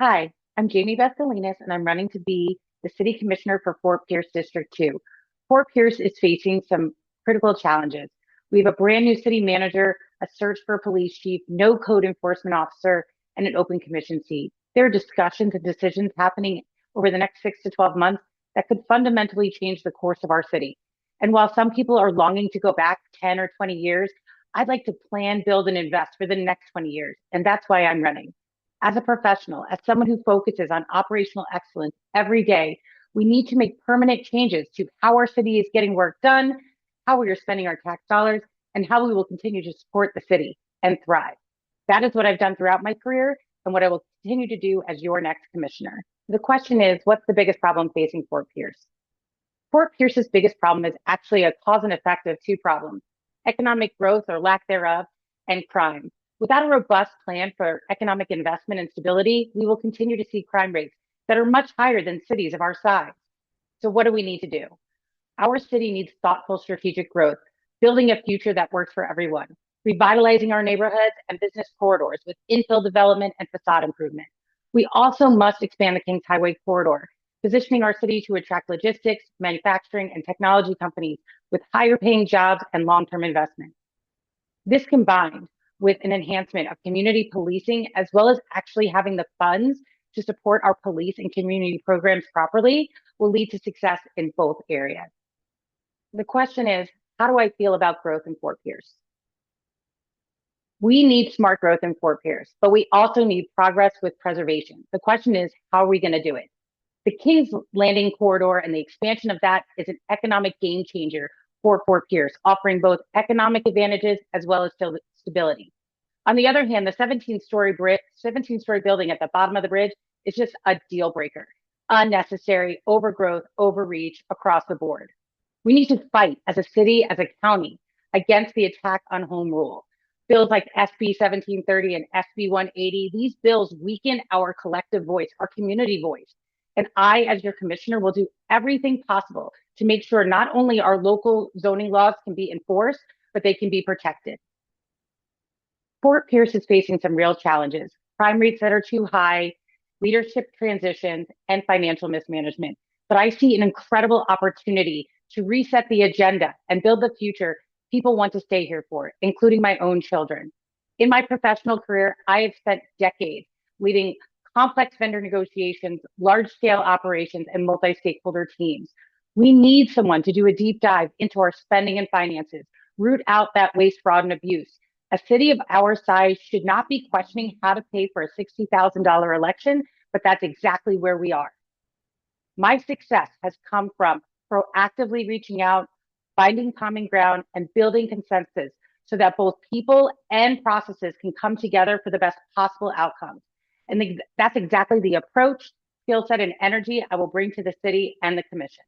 Hi, I'm JaimeBeth Galinis, and I'm running to be the City Commissioner for Fort Pierce District 2. Fort Pierce is facing some critical challenges. We have a brand new city manager, a search for a police chief, no code enforcement officer, and an open commission seat. There are discussions and decisions happening over the next 6 to 12 months that could fundamentally change the course of our city. And while some people are longing to go back 10 or 20 years, I'd like to plan, build, and invest for the next 20 years. And that's why I'm running. As a professional, as someone who focuses on operational excellence every day, we need to make permanent changes to how our city is getting work done, how we are spending our tax dollars, and how we will continue to support the city and thrive. That is what I've done throughout my career and what I will continue to do as your next commissioner. The question is, what's the biggest problem facing Fort Pierce? Fort Pierce's biggest problem is actually a cause and effect of two problems: economic growth or lack thereof, and crime. Without a robust plan for economic investment and stability, we will continue to see crime rates that are much higher than cities of our size. So, what do we need to do? Our city needs thoughtful strategic growth, building a future that works for everyone, revitalizing our neighborhoods and business corridors with infill development and facade improvement. We also must expand the Kings Highway corridor, positioning our city to attract logistics, manufacturing, and technology companies with higher paying jobs and long-term investment. This combined with an enhancement of community policing, as well as actually having the funds to support our police and community programs properly, will lead to success in both areas. The question is, how do I feel about growth in Fort Pierce? We need smart growth in Fort Pierce, but we also need progress with preservation. The question is, how are we going to do it? The Kings Landing corridor and the expansion of that is an economic game changer for Fort Pierce, offering both economic advantages as well as stability. On the other hand, the 17-story building at the bottom of the bridge is just a deal breaker, unnecessary, overgrowth, overreach across the board. We need to fight as a city, as a county, against the attack on home rule. Bills like SB 1730 and SB 180, these bills weaken our collective voice, our community voice. And I, as your commissioner, will do everything possible to make sure not only our local zoning laws can be enforced, but they can be protected. Fort Pierce is facing some real challenges: crime rates that are too high, leadership transitions, and financial mismanagement. But I see an incredible opportunity to reset the agenda and build the future people want to stay here for, including my own children. In my professional career, I have spent decades leading complex vendor negotiations, large scale operations, and multi stakeholder teams. We need someone to do a deep dive into our spending and finances, root out that waste, fraud, and abuse. A city of our size should not be questioning how to pay for a $60,000 election, but that's exactly where we are. My success has come from proactively reaching out, finding common ground, and building consensus so that both people and processes can come together for the best possible outcomes. And that's exactly the approach, skill set, and energy I will bring to the city and the commission.